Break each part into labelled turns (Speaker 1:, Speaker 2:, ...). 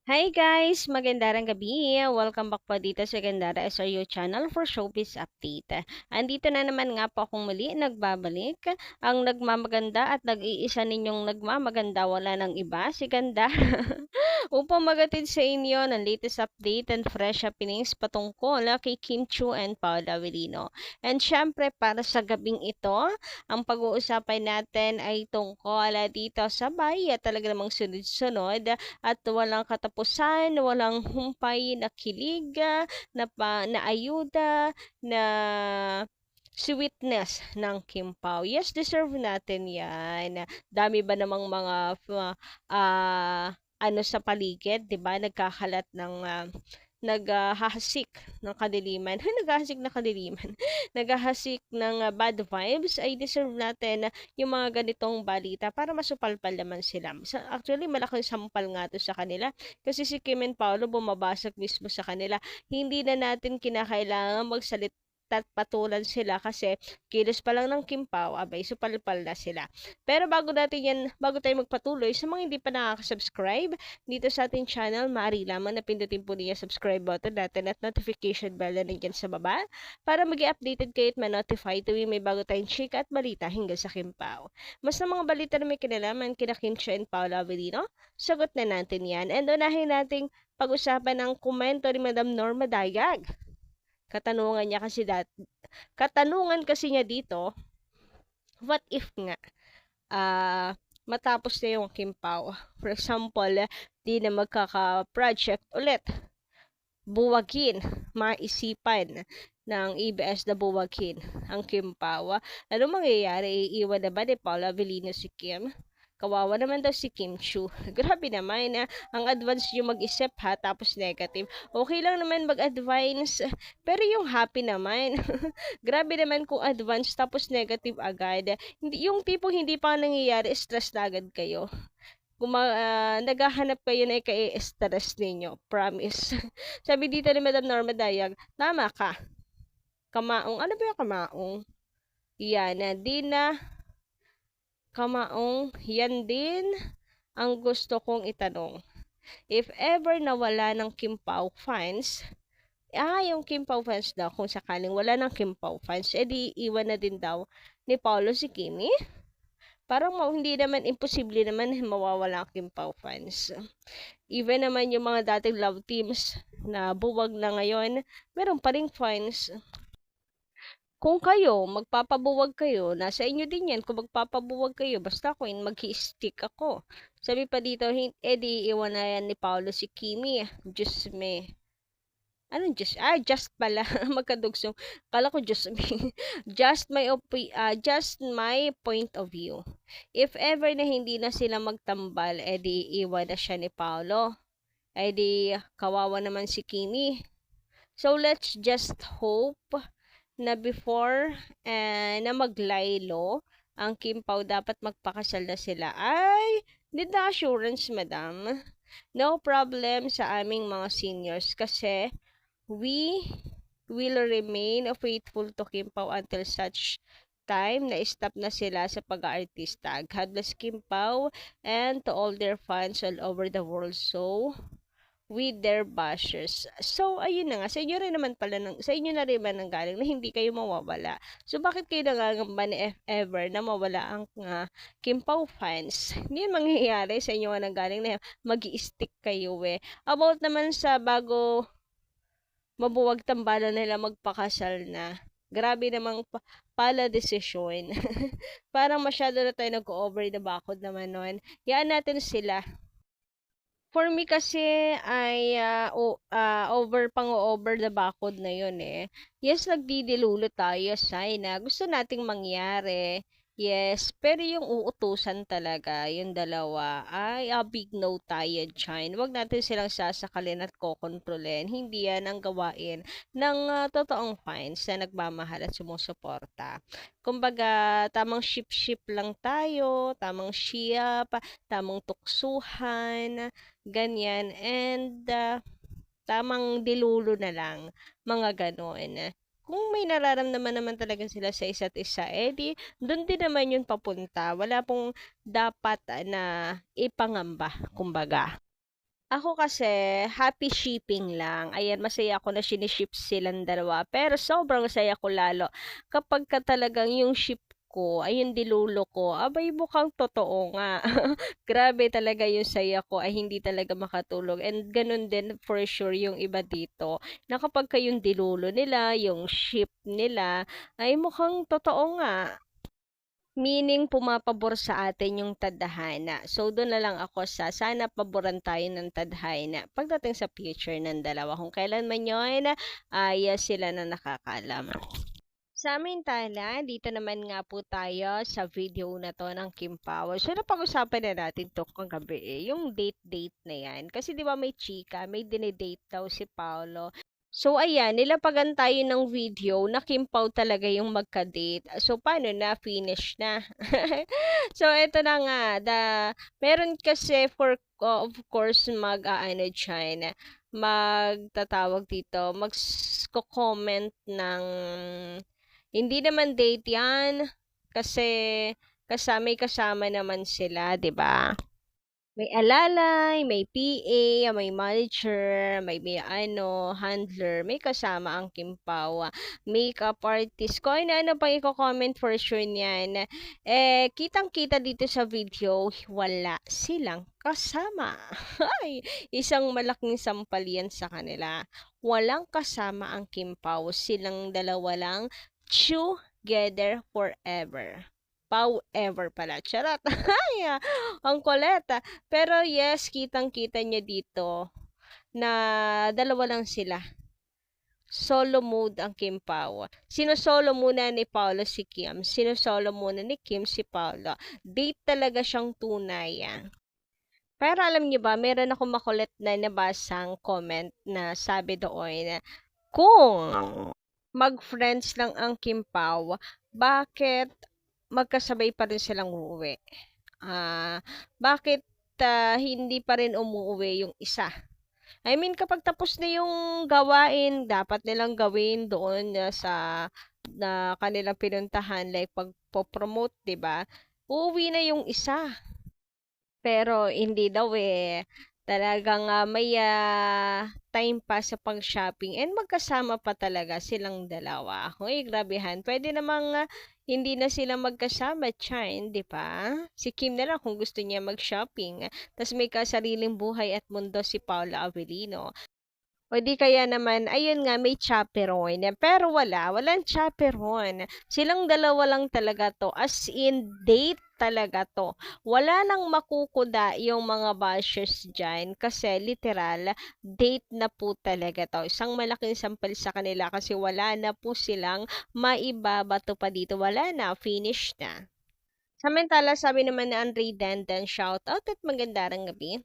Speaker 1: Hi guys! Magandang gabi! Welcome back po dito sa Gandara SRU channel for Showbiz Update. Andito na naman nga po akong muli nagbabalik. Ang nagmamaganda at nag-iisa ninyong nagmamaganda, wala nang iba, si Ganda. Upang magatid sa inyo ng latest update and fresh happenings patungkol kay Kim Chu and Paula Avellino. And syempre para sa gabing ito, ang pag-uusapan natin ay tungkol dito sa bahay at talaga namang sunod-sunod at walang katapusan, walang humpay na kilig, na ayuda, na sweetness ng Kim Pao. Yes, deserve natin yan. Dami ba namang mga ano sa paligid, 'di ba? Nagkakalat ng naghahasik ng kadiliman. Naghahasik ng kadiliman. Naghahasik ng bad vibes ay deserve natin yung mga ganitong balita para masupalpal naman sila. Actually, malaking sampal nga to sa kanila kasi si Kim and Paolo bumabasag mismo sa kanila. Hindi na natin kinakailangan magsalita at patulan sila kasi kilos pa lang ng Kim Pao, abay, supalpal na sila. Pero bago tayo magpatuloy, sa mga hindi pa nakaka-subscribe dito sa ating channel, maaari lamang na pindutin po niya subscribe button natin at notification bell na nandiyan sa baba para mag-updated kayo at ma-notify tuwing may bago tayong chika at balita hingga sa Kim Pao. Mas na mga balita na may kinalaman kina Kim Chiu and Paolo Avellino, sagot na natin yan. And unahin nating pag-usapan ng komento ni Madam Norma Dayag. Katanungan kasi niya dito, what if nga matapos na yung Kim Pao, for example, di na magkaka-project ulit, buwagin, maisipan ng EBS na buwagin ang Kim Pao. Ano mangyayari? Iiwan na ba ni Paula Avellino si Kim? Kawawa naman daw si Kim Chu. Grabe naman ang advance yung mag-isip ha, tapos negative. Okay lang naman mag-advance, pero yung happy naman. Grabe naman kung advance tapos negative agad. Hindi, yung tipong hindi pa nangyayari, stress na agad kayo. Kung naghahanap kayo na i-stress ninyo, promise. Sabi dito ni Madam Norma Dayag, tama ka. Kamaong, ano ba yung kamaong? Yan, di na kamaong, yan din ang gusto kong itanong. If ever nawala ng Kim Pao fans, yung Kim Pao fans daw, kung sakaling wala ng Kim Pao fans, edi iwan na din daw ni Paolo si Kimi. Parang hindi naman, imposible naman mawawala ang Kim Pao fans. Even naman yung mga dating love teams na buwag na ngayon, meron pa ring fans. Kung kayo, magpapabuwag kayo, nasa inyo din yan. Kung magpapabuwag kayo, basta ako, mag-i-stick ako. Sabi pa dito, di iwan na yan ni Paolo si Kimi. Diyos me. Anong just? Just pala. Magkadugsong. Kala ko just me. Just my point of view. If ever na hindi na sila magtambal, di iwan na siya ni Paolo. Di kawawa naman si Kimi. So, let's just hope na before na maglaylo ang Kim Pao dapat magpakasal na sila. Ay, need na assurance, madam. No problem sa aming mga seniors kasi we will remain faithful to Kim Pao until such time na stop na sila sa pag-aartista. God bless Kim Pao and to all their fans all over the world. So, with their bashers. So, ayun na nga. Sa inyo na rin ba nanggaling na hindi kayo mawawala? So, bakit kayo nangangamba na if ever na mawala ang Kim Pao fans? Hindi yun mangyayari sa inyo nga nanggaling na mag-i-stick kayo About naman sa bago mabuwag tambalan nila magpakasal na. Grabe namang pala desisyon. Parang masyado na tayo nag-over the bakod naman nun. Yaan natin sila. For me kasi ay over the bakod na yun Yes, nagdidilulo tayo, Sai, na gusto nating mangyari. Yes, pero yung uutusan talaga, yung dalawa, ay big no tayo dyan. Huwag natin silang sasakalin at kokontrolin. Hindi yan ang gawain ng totoong fans na nagmamahal at sumusuporta. Kumbaga, tamang ship-ship lang tayo, tamang ship, tamang tuksuhan, ganyan, and tamang dilulo na lang, mga ganoon. Kung may nararamdaman naman talaga sila sa isa't isa, di doon din naman yun papunta. Wala pong dapat na ipangamba, kumbaga. Ako kasi, happy shipping lang. Ayan, masaya ako na shini-ship silang dalawa. Pero sobrang saya ko lalo kapag ka talagang yung ship ko ay yung dilulo ko. Abay, mukhang totoo nga. Grabe talaga yung saya ko ay hindi talaga makatulog. And ganun din for sure yung iba dito. Na kapag ka yung dilulo nila, yung ship nila, ay mukhang totoo nga. Meaning pumapabor sa atin yung tadhana. So, doon na lang ako sa sana paboran tayo ng tadhana pagdating sa future ng dalawa. Kung kailan man yun, ay sila na nakakalam. Samantala, dito naman nga po tayo sa video na to ng Kim Power. So, napag-usapan na natin to kagabi yung date-date na yan. Kasi di ba may chika, may dinedate daw si Paolo. So, ayan, nilapagan tayo ng video na Kim Pao talaga yung magka-date. So, paano na? Finish na. So, eto na nga. Meron kasi of course, ano dyan, magtatawag dito, mag-comment ng, hindi naman date yan, kasi may kasama naman sila, 'di ba? May alalay, may PA, may manager, may ano, handler, may kasama ang Kimpawa, makeup artist, kung ano pang i-comment for sure niyan. Kitang-kita dito sa video, wala silang kasama. Ay, isang malaking sampal yan sa kanila. Walang kasama ang Kimpaw, silang dalawa lang, together forever. Pau ever pala. Charot. Ay, ang kulit. Pero yes, kitang-kita niya dito na dalawa lang sila. Solo mode ang Kim Pao. Sino-solo muna ni Paolo si Kim. Sino-solo muna ni Kim si Paolo. Date talaga siyang tunay. Pero alam niyo ba, meron ako makulit na nabasang comment na sabi doon na kung mag-friends lang ang Kim Pao, bakit magkasabay pa rin silang uuwi? Bakit hindi pa rin umuwi yung isa? I mean, kapag tapos na yung gawain, dapat nilang gawin doon na kanilang pinuntahan, like pagpo-promote, 'di ba? Uuwi na yung isa. Pero hindi daw talagang may time pa sa pang-shopping and magkasama pa talaga silang dalawa. Hoy, grabehan. Pwede namang hindi na sila magkasama, Chan, di ba? Si Kim na lang kung gusto niya mag-shopping. Tapos may kasariling buhay at mundo si Paula Avellino. O di kaya naman, ayun nga, may chaperone. Pero walang chaperone. Silang dalawa lang talaga to. As in, date talaga to. Wala nang makukuda yung mga bashers dyan. Kasi literal, date na po talaga to. Isang malaking sampal sa kanila kasi wala na po silang maibabato pa dito. Wala na, finish na. Samantala, sabi naman na Andre Dandan, shout out at magandang gabi.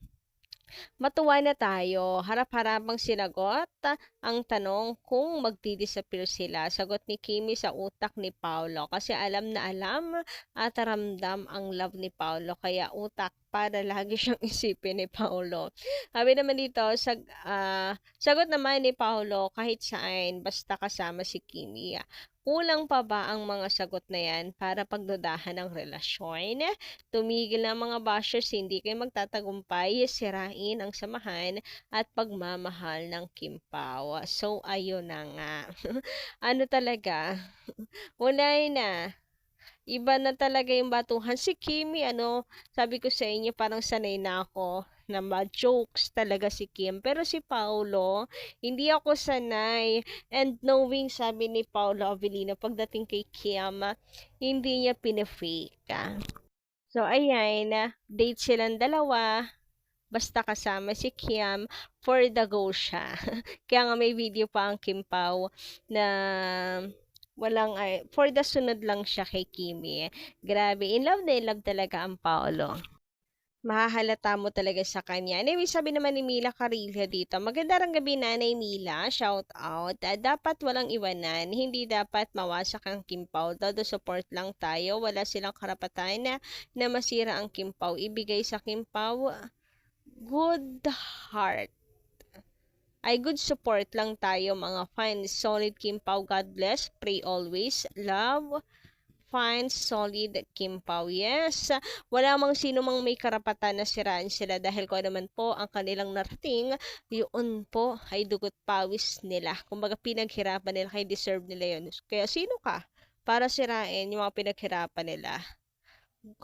Speaker 1: Matuwa na tayo. Harap-harapang sinagot ang tanong kung magdi-disappear sila. Sagot ni Kimi sa utak ni Paulo kasi alam na alam at ramdam ang love ni Paulo kaya utak para lagi siyang isipin ni Paulo. Sabi naman dito, sagot naman ni Paulo kahit saan basta kasama si Kimi. Kulang pa ba ang mga sagot na yan para pagdudahan ng relasyon? Tumigil na mga bashers, hindi kayo magtatagumpay, sirain ang samahan at pagmamahal ng Kim Pao. So, ayun na nga. Ano talaga? Unay na. Iba na talaga yung batuhan. Si Kimi, sabi ko sa inyo, parang sanay na ako na ma-jokes talaga si Kim. Pero si Paulo, hindi ako sanay. And knowing, sabi ni Paulo Avellino, pagdating kay Kim, hindi niya pinafake. So, ayan, date silang dalawa. Basta kasama si Kim, for the go siya. Kaya nga may video pa ang Kim Pao na for the sunod lang siya kay Kimi. Grabe, in love na in love talaga ang Paolo. Mahahalata mo talaga sa kanya. Anyway, sabi naman ni Mila Carilla dito, maganda ring gabi Nanay Mila, shout out. Dapat walang iwanan, hindi dapat mawasak ang Kimpaw. Todo support lang tayo, wala silang karapatan na masira ang Kimpaw. Ibigay sa Kimpaw, good heart. Ay good support lang tayo mga fans. Solid Kimpaw, God bless. Pray always. Love fine, solid Kim Pao. Yes, wala mang sino mang may karapatan na siraan sila dahil kung ano naman po ang kanilang narating, yun po ay dugot pawis nila. Kumbaga pinaghirapan nila, kaya deserve nila yun. Kaya sino ka para sirain yung mga pinaghirapan nila?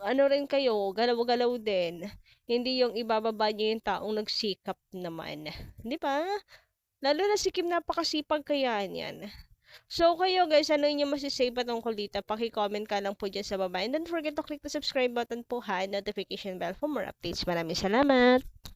Speaker 1: Ano rin kayo, galaw-galaw din. Hindi yung ibababa niyo yung taong nagsikap naman. Di ba? Lalo na si Kim, napakasipag kaya niyan. So, kayo guys, ano yung masisay pa tungkol dito? Paki-comment ka lang po dyan sa baba. And don't forget to click the subscribe button po ha, notification bell for more updates. Maraming salamat!